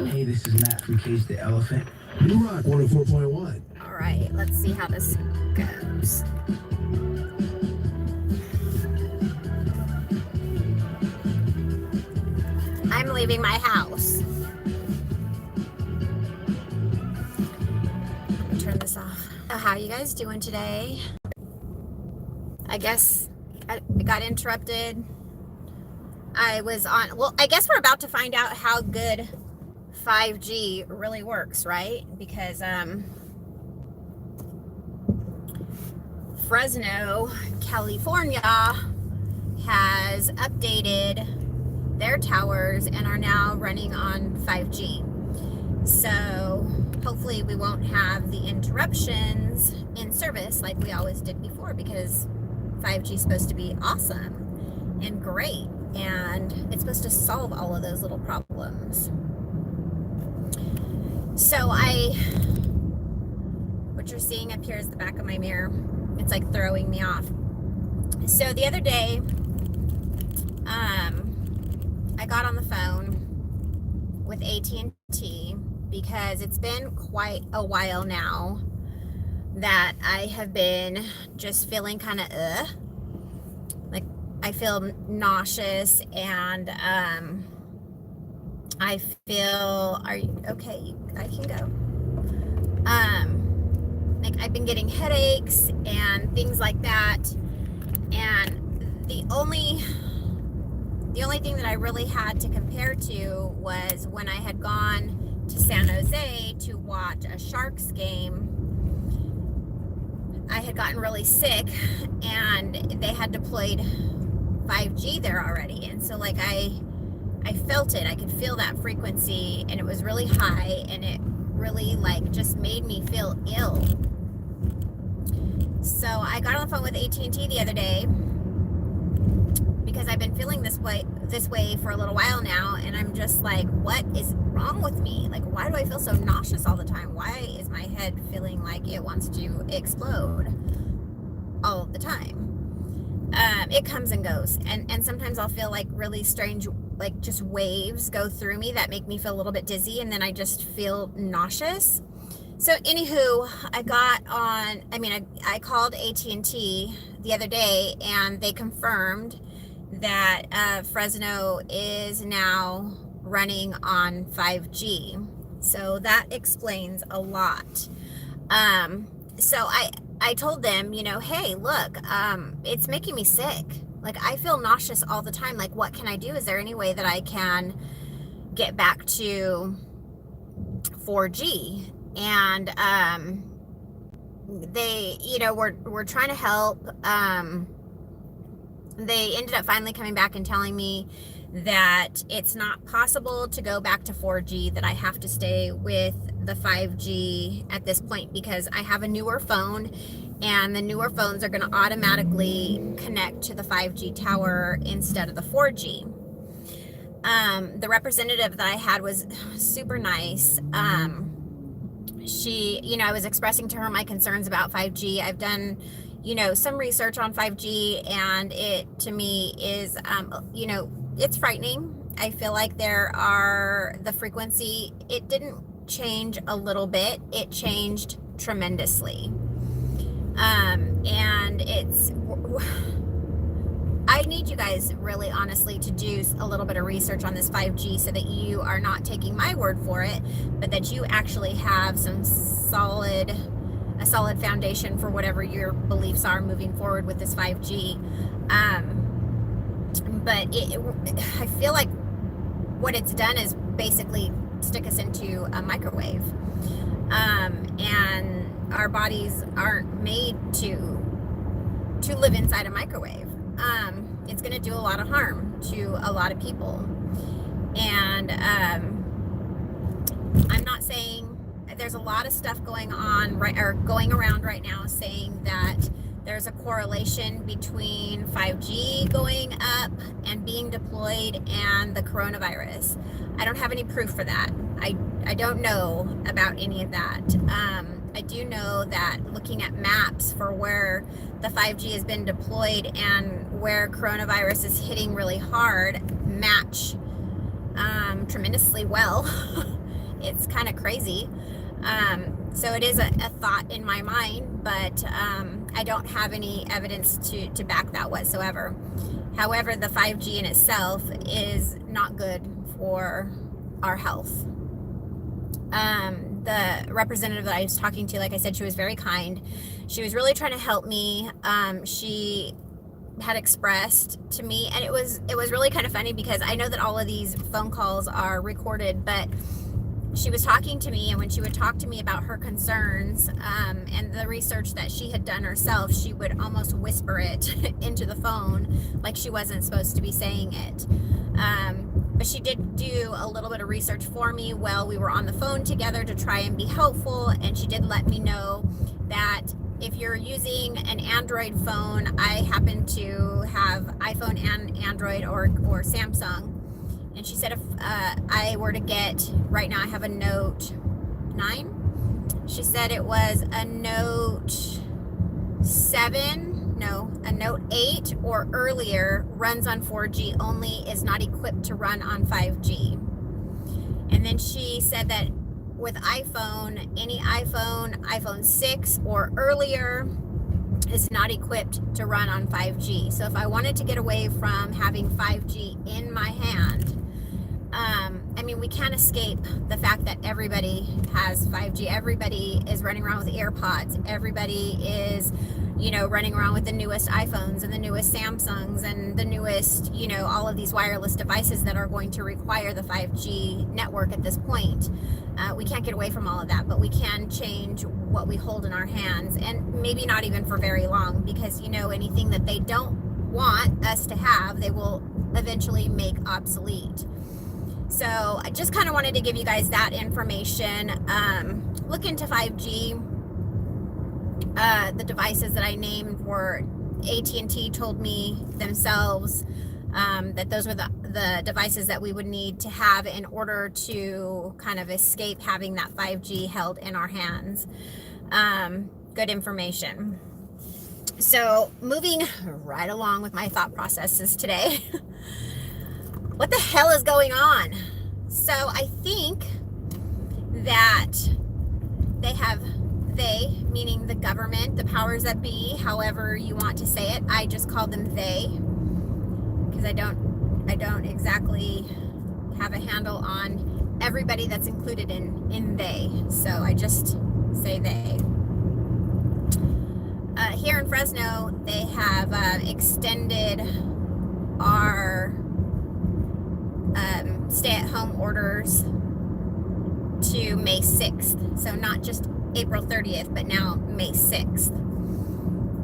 Hey, this is Matt from Cage the Elephant. New Rock 104.1. All right, let's see how this goes. I'm leaving my house. Let me turn this off. How you guys doing today? I guess I got interrupted. I guess we're about to find out how good 5G really works, right? Because Fresno, California has updated their towers and are now running on 5G. So hopefully we won't have the interruptions in service like we always did before, because 5G is supposed to be awesome and great, and it's supposed to solve all of those little problems. So what you're seeing up here is the back of my mirror. It's like throwing me off. So the other day, I got on the phone with AT&T because it's been quite a while now that I have been just feeling kind of like I feel nauseous, and I feel, are you okay? I can go. Like I've been getting headaches and things like that, and the only thing that I really had to compare to was when I had gone to San Jose to watch a Sharks game. I had gotten really sick, and they had deployed 5G there already, and so like I felt it. I could feel that frequency, and it was really high, and it really like just made me feel ill. So I got on the phone with AT&T the other day because I've been feeling this way for a little while now, and I'm just like, what is wrong with me? Like, why do I feel so nauseous all the time? Why is my head feeling like it wants to explode all the time? It comes and goes, and sometimes I'll feel like really strange, like just waves go through me that make me feel a little bit dizzy, and then I just feel nauseous. So anywho, I called AT&T the other day, and they confirmed that Fresno is now running on 5G. So that explains a lot. So I told them, hey, look, it's making me sick. Like, I feel nauseous all the time. Like, what can I do? Is there any way that I can get back to 4G? And they, were trying to help. They ended up finally coming back and telling me that it's not possible to go back to 4G, that I have to stay with the 5G at this point because I have a newer phone, and the newer phones are going to automatically connect to the 5G tower instead of the 4G. The representative that I had was super nice. I was expressing to her my concerns about 5G. I've done, some research on 5G, and it to me is, it's frightening. I feel like the frequency, it didn't change a little bit, it changed tremendously. And I need you guys really honestly to do a little bit of research on this 5G so that you are not taking my word for it, but that you actually have a solid foundation for whatever your beliefs are moving forward with this 5G. But I feel like what it's done is basically stick us into a microwave. And our bodies aren't made to live inside a microwave. It's going to do a lot of harm to a lot of people. And I'm not saying, there's a lot of stuff going around right now saying that there's a correlation between 5G going up and being deployed and the coronavirus. I don't have any proof for that. I don't know about any of that. I do know that looking at maps for where the 5G has been deployed and where coronavirus is hitting really hard match tremendously well. It's kind of crazy. So it is a thought in my mind, but I don't have any evidence to back that whatsoever. However, the 5G in itself is not good for our health. The representative that I was talking to, like I said, she was very kind. She was really trying to help me. She had expressed to me, and it was really kind of funny because I know that all of these phone calls are recorded, but she was talking to me, and when she would talk to me about her concerns and the research that she had done herself, she would almost whisper it into the phone like she wasn't supposed to be saying it. But she did do a little bit of research for me while we were on the phone together to try and be helpful, and she did let me know that if you're using an Android phone, I happen to have iPhone and Android or Samsung, and she said if I were to get, right now I have a Note 9, she said it was a Note 7, no, a Note 8 or earlier runs on 4G only, is not equipped to run on 5G. And then she said that with iPhone, any iPhone 6 or earlier is not equipped to run on 5G. So if I wanted to get away from having 5G in my hand, I mean, we can't escape the fact that everybody has 5G. Everybody is running around with AirPods. Everybody is, running around with the newest iPhones and the newest Samsungs and the newest, all of these wireless devices that are going to require the 5G network at this point. We can't get away from all of that, but we can change what we hold in our hands, and maybe not even for very long, because, anything that they don't want us to have, they will eventually make obsolete. So I just kind of wanted to give you guys that information. Look into 5G. The devices that I named were, AT&T told me themselves that those were the devices that we would need to have in order to kind of escape having that 5G held in our hands. Good information. So moving right along with my thought processes today. What the hell is going on? So I think that they, meaning the government, the powers that be, however you want to say it, I just call them they, because I don't exactly have a handle on everybody that's included in they, so I just say they. Here in Fresno, they have extended our stay-at-home orders to May 6th. So not just April 30th, but now May 6th.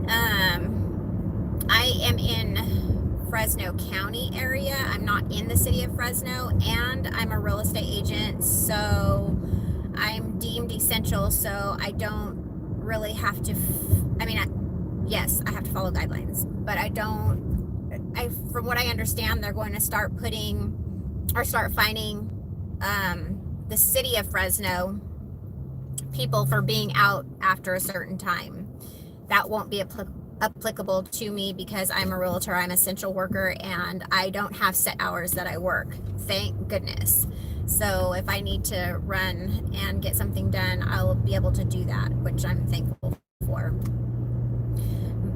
I am in Fresno County area. I'm not in the city of Fresno, and I'm a real estate agent, so I'm deemed essential, so I don't really have to, yes, I have to follow guidelines, but from what I understand, they're going to start finding the city of Fresno people for being out after a certain time. That won't be applicable to me because I'm a realtor, I'm an essential worker, and I don't have set hours that I work, thank goodness. So if I need to run and get something done, I'll be able to do that, which I'm thankful for.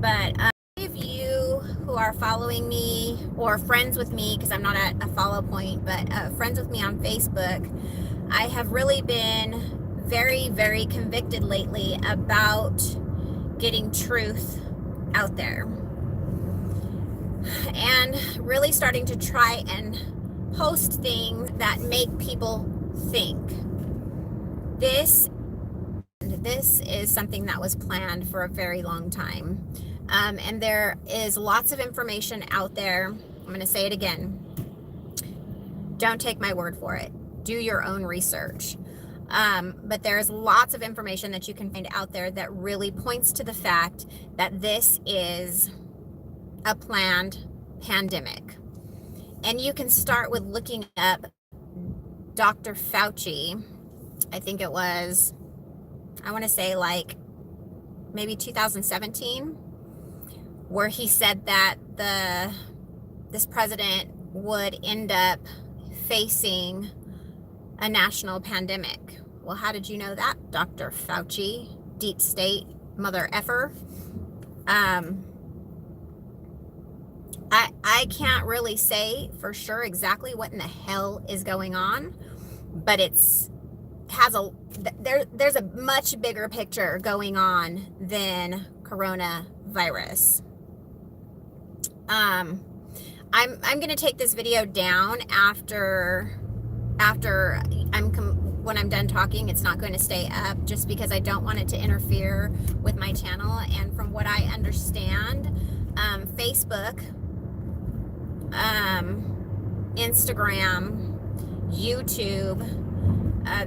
But if you who are following me or friends with me, because I'm not at a follow point, but friends with me on Facebook, I have really been very, very convicted lately about getting truth out there and really starting to try and post things that make people think. This is something that was planned for a very long time. And there is lots of information out there. I'm going to say it again. Don't take my word for it. Do your own research. But there's lots of information that you can find out there that really points to the fact that this is a planned pandemic. And you can start with looking up Dr. Fauci. I think it was, I want to say like maybe 2017, where he said that this president would end up facing a national pandemic. Well, how did you know that, Dr. Fauci, deep state mother effer? I can't really say for sure exactly what in the hell is going on, but there's a much bigger picture going on than coronavirus. I'm going to take this video down after when I'm done talking. It's not going to stay up just because I don't want it to interfere with my channel. And from what I understand, Facebook, Instagram, YouTube,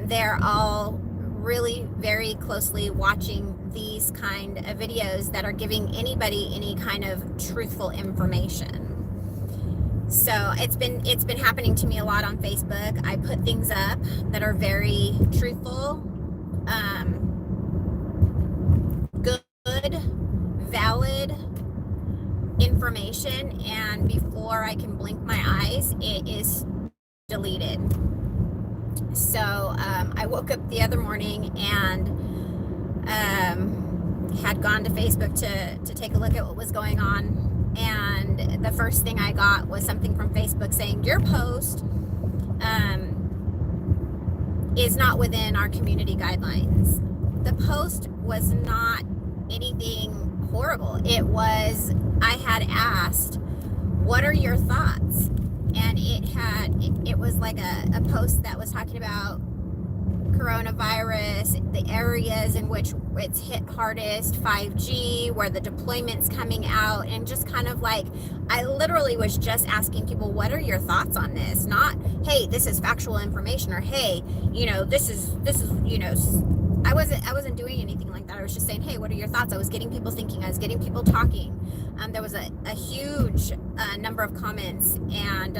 they're all really very closely watching these kind of videos that are giving anybody any kind of truthful information. So it's been happening to me a lot on Facebook. I put things up that are very truthful, good, valid information, and before I can blink my eyes, it is deleted. So I woke up the other morning and had gone to Facebook to take a look at what was going on. And the first thing I got was something from Facebook saying, your post is not within our community guidelines. The post was not anything horrible. It was, I had asked, what are your thoughts? And it was like a post that was talking about coronavirus, the areas in which it's hit hardest, 5G, where the deployment's coming out, and just kind of like, I literally was just asking people, what are your thoughts on this? Not, hey, this is factual information, or hey, this is, I wasn't doing anything like that. I was just saying, hey, what are your thoughts? I was getting people thinking, I was getting people talking. There was a huge number of comments and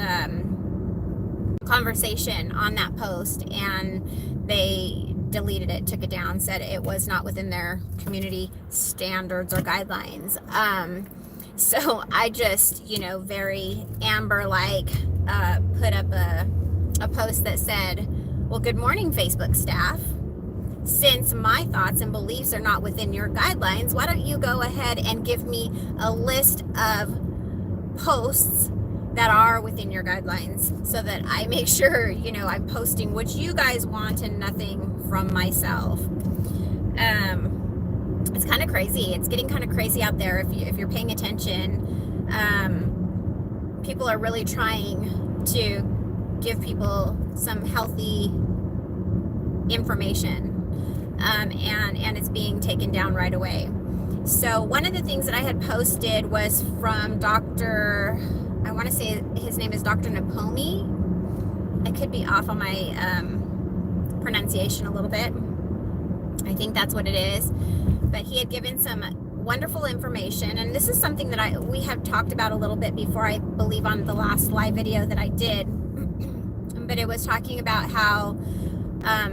conversation on that post, and they deleted it, took it down, said it was not within their community standards or guidelines. So I just, very Amber-like, put up a post that said, well, good morning, Facebook staff. Since my thoughts and beliefs are not within your guidelines, why don't you go ahead and give me a list of posts that are within your guidelines, so that I make sure, I'm posting what you guys want and nothing from myself. It's kind of crazy. It's getting kind of crazy out there. If you're paying attention, people are really trying to give people some healthy information, and it's being taken down right away. So one of the things that I had posted was from Dr. I want to say his name is Dr. Napomi. I could be off on my pronunciation a little bit. I think that's what it is. But he had given some wonderful information, and this is something that we have talked about a little bit before, I believe, on the last live video that I did. But it was talking about how,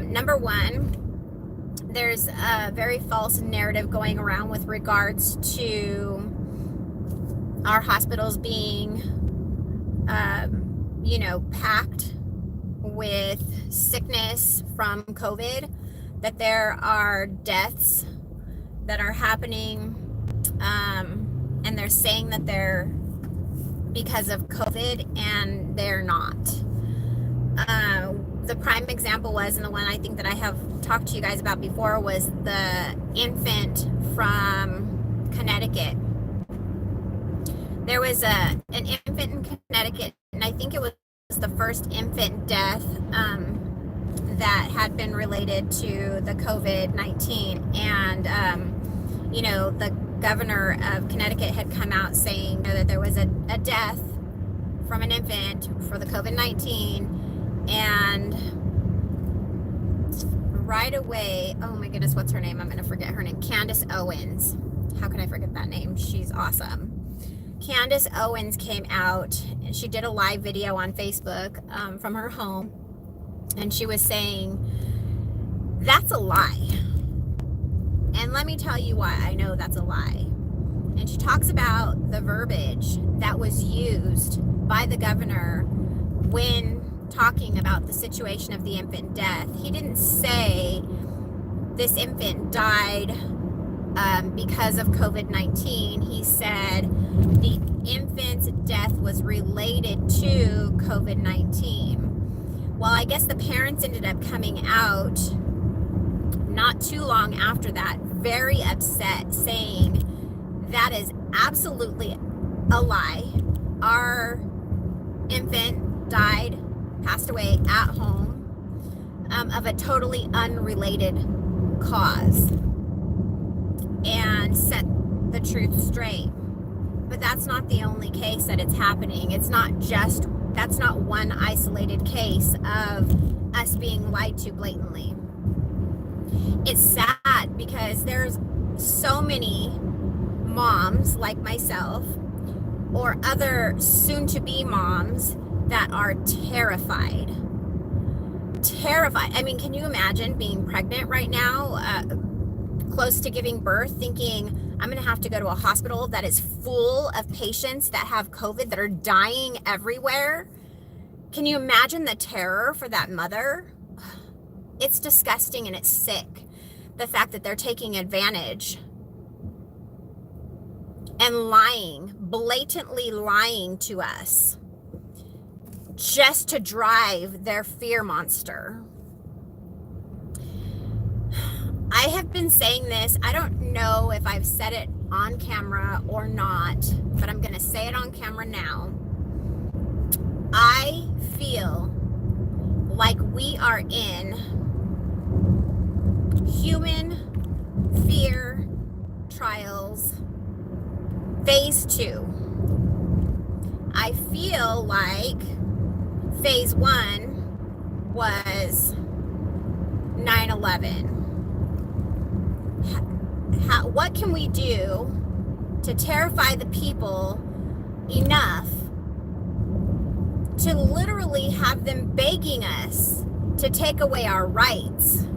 number one, there's a very false narrative going around with regards to our hospitals being packed with sickness from COVID, that there are deaths that are happening, and they're saying that they're because of COVID, and they're not. The prime example was, and the one I think that I have talked to you guys about before, was the infant from Connecticut. There was an infant in Connecticut, and I think it was the first infant death that had been related to the COVID-19. And, the governor of Connecticut had come out saying that there was a death from an infant for the COVID-19. And right away, oh my goodness, what's her name? I'm going to forget her name. Candace Owens. How can I forget that name? She's awesome. Candace Owens came out, and she did a live video on Facebook from her home, and she was saying, that's a lie. And let me tell you why I know that's a lie. And she talks about the verbiage that was used by the governor when talking about the situation of the infant death, he didn't say this infant died because of COVID-19. He said the infant's death was related to COVID-19. Well, I guess the parents ended up coming out not too long after that, very upset, saying that is absolutely a lie. Our infant died, passed away at home of a totally unrelated cause, and set the truth straight. But that's not the only case that it's happening. That's not one isolated case of us being lied to blatantly. It's sad because there's so many moms like myself or other soon-to-be moms that are terrified. I mean, can you imagine being pregnant right now, close to giving birth, thinking I'm going to have to go to a hospital that is full of patients that have COVID, that are dying everywhere? Can you imagine the terror for that mother? It's disgusting and it's sick. The fact that they're taking advantage and lying, blatantly lying to us, just to drive their fear monster. I have been saying this, I don't know if I've said it on camera or not, but I'm going to say it on camera now. I feel like we are in human fear trials phase 2. I feel like phase 1 was 9/11. What can we do to terrify the people enough to literally have them begging us to take away our rights?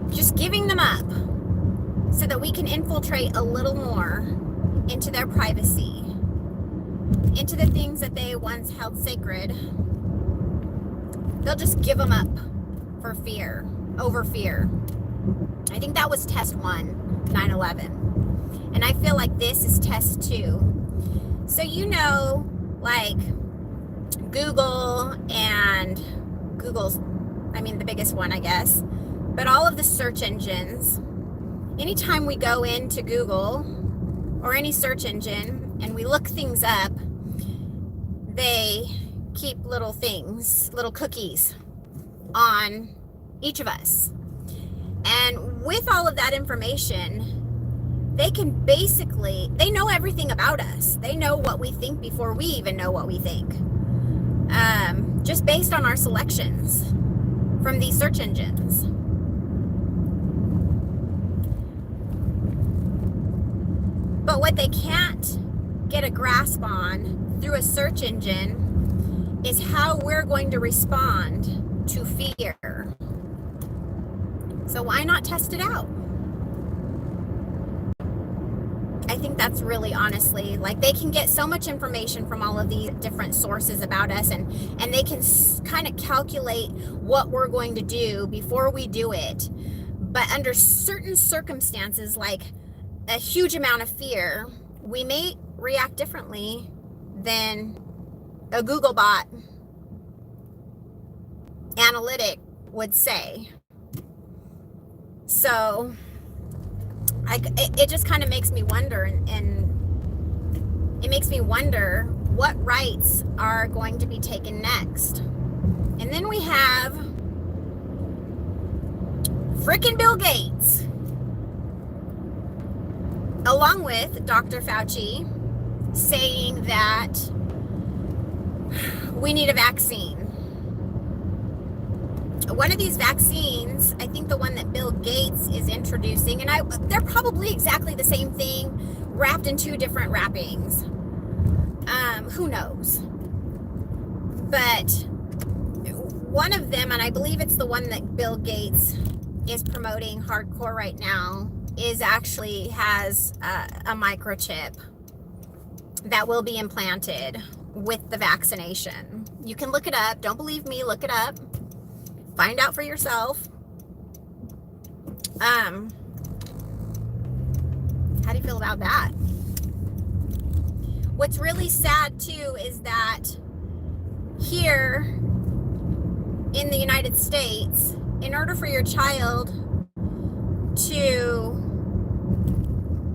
Just giving them up so that we can infiltrate a little more into their privacy, into the things that they once held sacred. They'll just give them up for fear, over fear. I think that was test 1, 9/11. And I feel like this is test 2. So, like Google, and Google's, the biggest one, I guess. But all of the search engines, anytime we go into Google or any search engine and we look things up, they keep little things, little cookies on each of us. And with all of that information, they know everything about us. They know what we think before we even know what we think. Just based on our selections from these search engines. But what they can't get a grasp on through a search engine is how we're going to respond to fear. So why not test it out? I think that's really, honestly, like, they can get so much information from all of these different sources about us, and they can kind of calculate what we're going to do before we do it. But under certain circumstances, like a huge amount of fear, we may react differently than a Googlebot analytic would say. So it just kind of makes me wonder, and it makes me wonder what rights are going to be taken next. And then we have frickin' Bill Gates, along with Dr. Fauci, saying that we need a vaccine. One of these vaccines, I think the one that Bill Gates is introducing, and they're probably exactly the same thing, wrapped in 2 different wrappings. Who knows? But one of them, and I believe it's the one that Bill Gates is promoting hardcore right now, has a microchip that will be implanted with the vaccination. You can look it up. Don't believe me, look it up. Find out for yourself. How do you feel about that? What's really sad too is that here in the United States, in order for your child to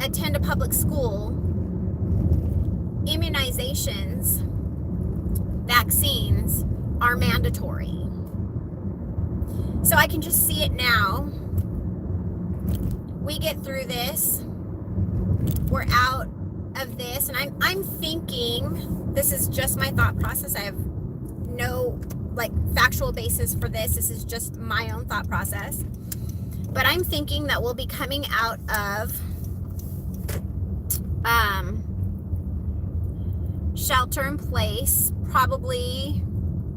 attend a public school, immunizations, vaccines are mandatory. So I can just see it now. We get through this. We're out of this, and I'm thinking, this is just my thought process. I have no factual basis for this. This is just my own thought process. But I'm thinking that we'll be coming out of shelter in place probably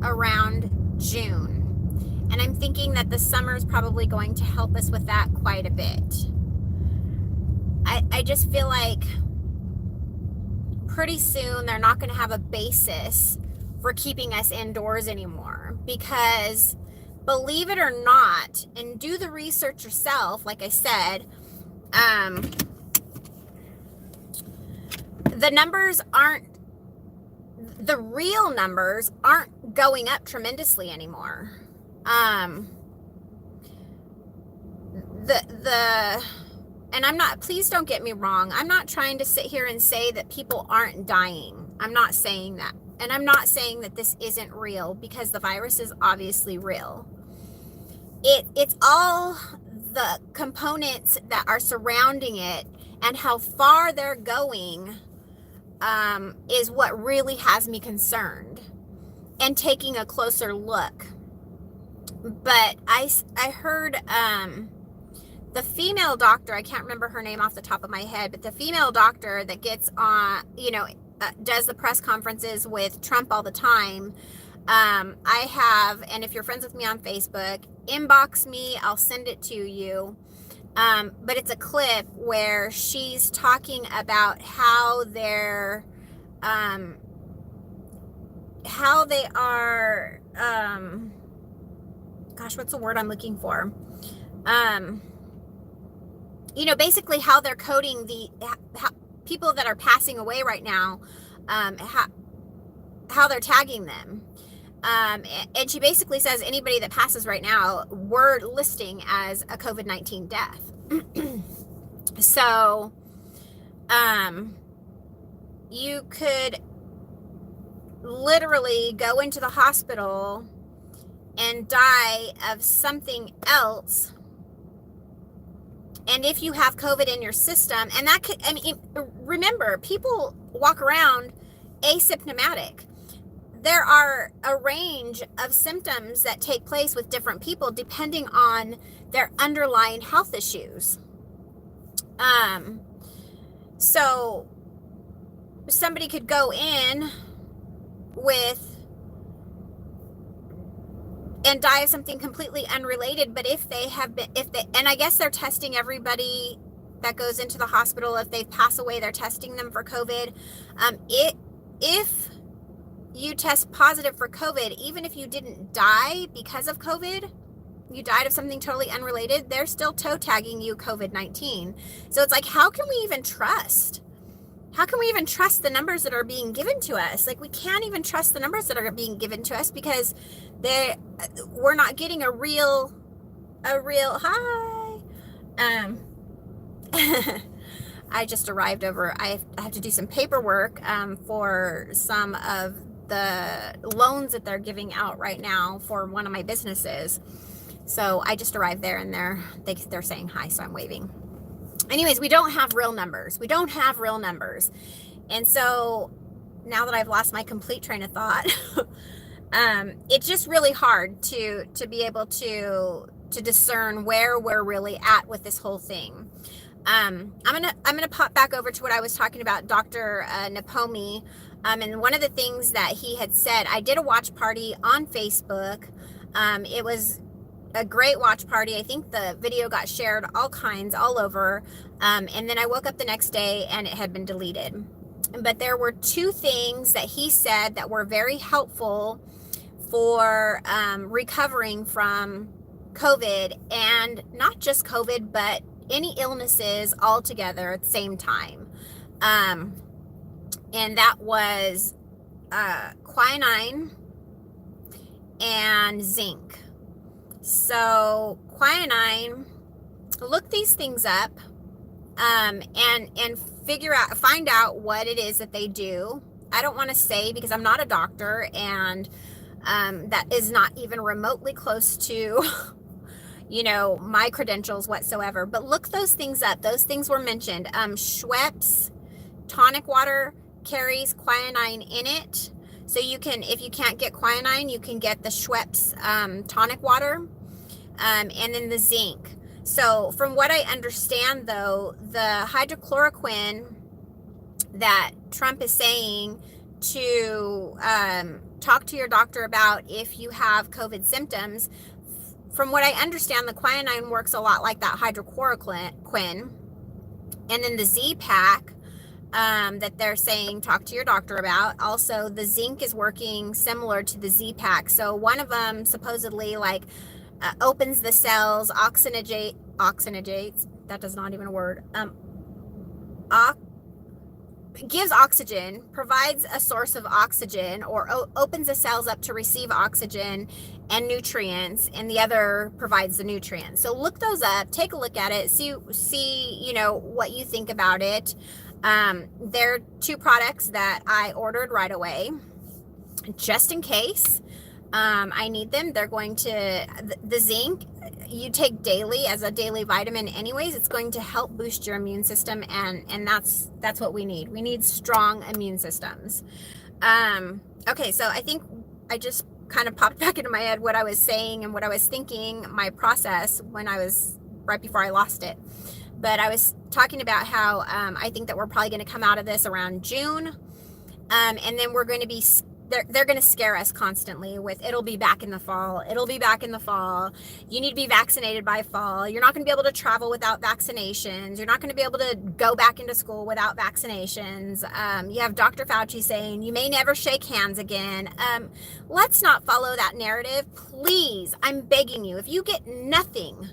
around June. And I'm thinking that the summer is probably going to help us with that quite a bit. I just feel like pretty soon they're not going to have a basis for keeping us indoors anymore, because believe it or not, and do the research yourself, like I said, the real numbers aren't going up tremendously anymore. And please don't get me wrong. I'm not trying to sit here and say that people aren't dying. I'm not saying that. And I'm not saying that this isn't real, because the virus is obviously real. It's all the components that are surrounding it and how far they're going is what really has me concerned and taking a closer look. But I heard the female doctor, I can't remember her name off the top of my head, but the female doctor that gets on, does the press conferences with Trump all the time. I have, and if you're friends with me on Facebook, inbox me, I'll send it to you. But it's a clip where she's talking about how they are, gosh, what's the word I'm looking for? Basically how they're coding how people that are passing away right now, how they're tagging them. And she basically says anybody that passes right now, we're listing as a COVID-19 death. So, you could literally go into the hospital and die of something else. And if you have COVID in your system, and that could, remember, people walk around asymptomatic. There are a range of symptoms that take place with different people depending on their underlying health issues. So somebody could go in and die of something completely unrelated, but and I guess they're testing everybody that goes into the hospital. If they pass away, they're testing them for COVID. If you test positive for COVID, even if you didn't die because of COVID, you died of something totally unrelated, they're still toe tagging you COVID-19. So it's like, how can we even trust? How can we even trust the numbers that are being given to us? We can't even trust the numbers that are being given to us, because we're not getting a real hi. I just arrived over. I have to do some paperwork for some of the loans that they're giving out right now for one of my businesses. So I just arrived there, and they're saying hi, so I'm waving. Anyways, we don't have real numbers. And so now that I've lost my complete train of thought, it's just really hard to be able to discern where we're really at with this whole thing. I'm gonna pop back over to what I was talking about, Dr. Napomi. And one of the things that he had said, I did a watch party on Facebook. It was a great watch party. I think the video got shared all over. And then I woke up the next day and it had been deleted. But there were two things that he said that were very helpful for recovering from COVID, and not just COVID, but any illnesses altogether at the same time. And that was quinine and zinc. So quinine, look these things up, and find out what it is that they do. I don't want to say, because I'm not a doctor, and that is not even remotely close to my credentials whatsoever, but look those things up. Those things were mentioned. Schweppes tonic water carries quinine in it, so you can, if you can't get quinine, you can get the Schweppes tonic water, and then the zinc. So from what I understand, though, the hydrochloroquine that Trump is saying to talk to your doctor about if you have COVID symptoms, from what I understand, the quinine works a lot like that hydrochloroquine. And then the Z-Pack that they're saying talk to your doctor about, also the zinc is working similar to the Z-Pack. So one of them supposedly opens the cells, oxygenates, that does not even a word, gives oxygen, provides a source of oxygen, or opens the cells up to receive oxygen and nutrients, and the other provides the nutrients. So look those up, take a look at it, see what you think about it. They're two products that I ordered right away, just in case I need them. They're going to, the zinc you take daily as a daily vitamin anyways. It's going to help boost your immune system, and that's what we need. We need strong immune systems. Okay, so I think I just kind of popped back into my head what I was saying and what I was thinking, my process when I was right before I lost it. But I was talking about how I think that we're probably going to come out of this around June, and then we're going to be, they're going to scare us constantly with, it'll be back in the fall. It'll be back in the fall. You need to be vaccinated by fall. You're not going to be able to travel without vaccinations. You're not going to be able to go back into school without vaccinations. You have Dr. Fauci saying you may never shake hands again. Let's not follow that narrative. Please, I'm begging you, if you get nothing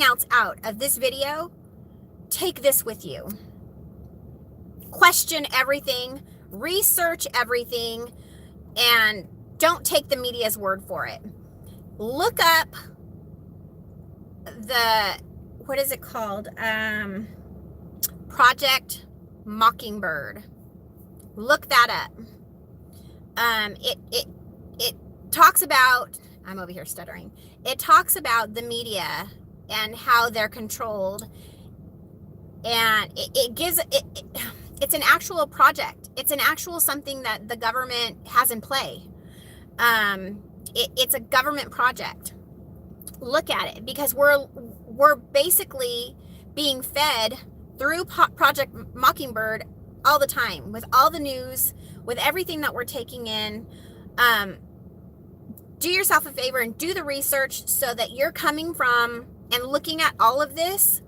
else out of this video, take this with you. Question everything, research everything, and don't take the media's word for it. Look up what is it called? Project Mockingbird. Look that up. It talks about, I'm over here stuttering. It talks about the media and how they're controlled, and it's an actual project. It's an actual something that the government has in play. It's a government project. Look at it, because we're basically being fed through Project Mockingbird all the time, with all the news, with everything that we're taking in. Do yourself a favor and do the research so that you're coming from and looking at all of this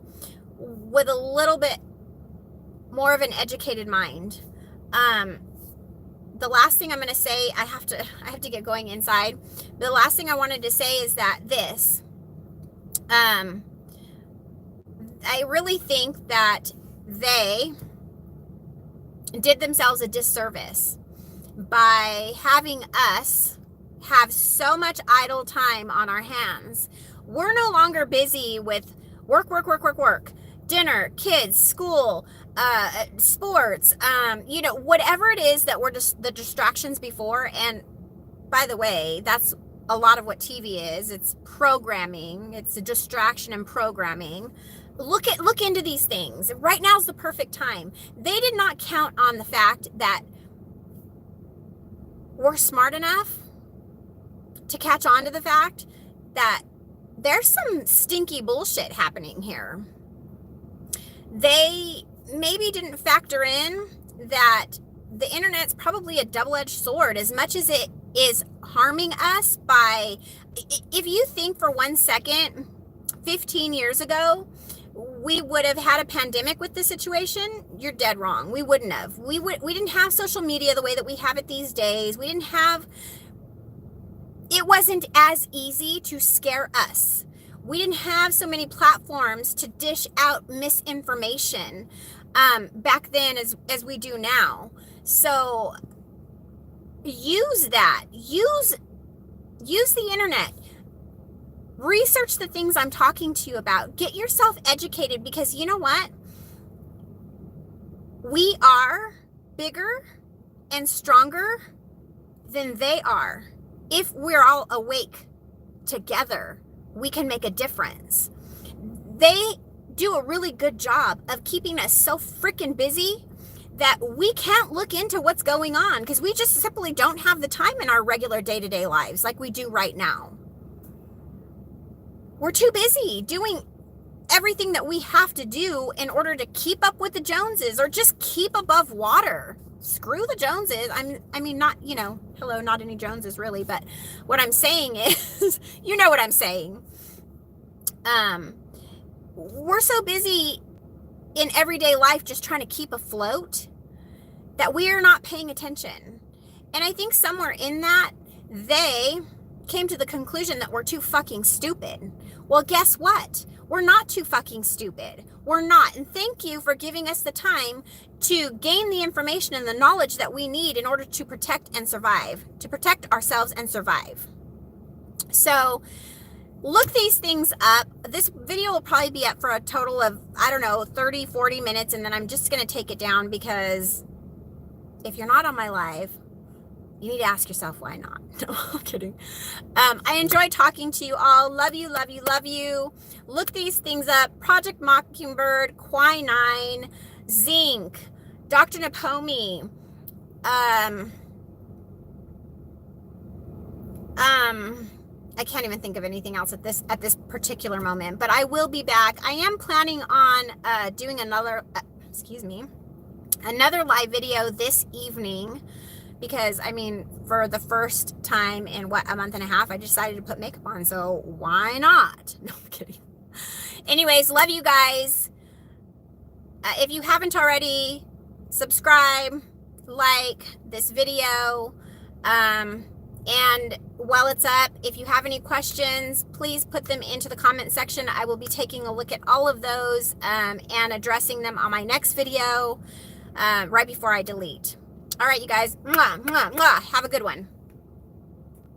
with a little bit more of an educated mind. The last thing I'm going to say, I have to get going inside. The last thing I wanted to say is that I really think that they did themselves a disservice by having us have so much idle time on our hands. We're no longer busy with work, dinner, kids, school, sports, whatever it is that were just the distractions before. And by the way, that's a lot of what TV is. It's programming. It's a distraction and programming. Look into these things. Right now is the perfect time. They did not count on the fact that we're smart enough to catch on to the fact that there's some stinky bullshit happening here. They maybe didn't factor in that the internet's probably a double-edged sword, as much as it is harming us by, if you think for 1 second, 15 years ago, we would have had a pandemic with this situation, you're dead wrong. We wouldn't have. We didn't have social media the way that we have it these days. It wasn't as easy to scare us. We didn't have so many platforms to dish out misinformation back then as we do now. So use that. Use the internet. Research the things I'm talking to you about. Get yourself educated, because you know what? We are bigger and stronger than they are. If we're all awake together, we can make a difference. They do a really good job of keeping us so freaking busy that we can't look into what's going on, because we just simply don't have the time in our regular day-to-day lives like we do right now. We're too busy doing everything that we have to do in order to keep up with the Joneses, or just keep above water. Screw the Joneses. I mean, not, hello, not any Joneses really, but what I'm saying is, you know what I'm saying. We're so busy in everyday life just trying to keep afloat that we are not paying attention. And I think somewhere in that, they came to the conclusion that we're too fucking stupid. Well, guess what? We're not too fucking stupid. We're not. And thank you for giving us the time to gain the information and the knowledge that we need in order to protect and survive, to protect ourselves and survive. So look these things up. This video will probably be up for a total of, 30, 40 minutes. And then I'm just going to take it down, because if you're not on my live, you need to ask yourself why not. No, I'm kidding. I enjoy talking to you all. Love you, love you, love you. Look these things up. Project Mockingbird, Quinine, Zinc, Dr. Napomi. I can't even think of anything else at this particular moment, but I will be back. I am planning on doing another live video this evening, because for the first time in a month and a half, I decided to put makeup on, so why not? No, I'm kidding. Anyways, love you guys. If you haven't already, subscribe, like this video, and while it's up, if you have any questions, please put them into the comment section. I will be taking a look at all of those and addressing them on my next video right before I delete. All right, you guys. Mwah, mwah, mwah. Have a good one.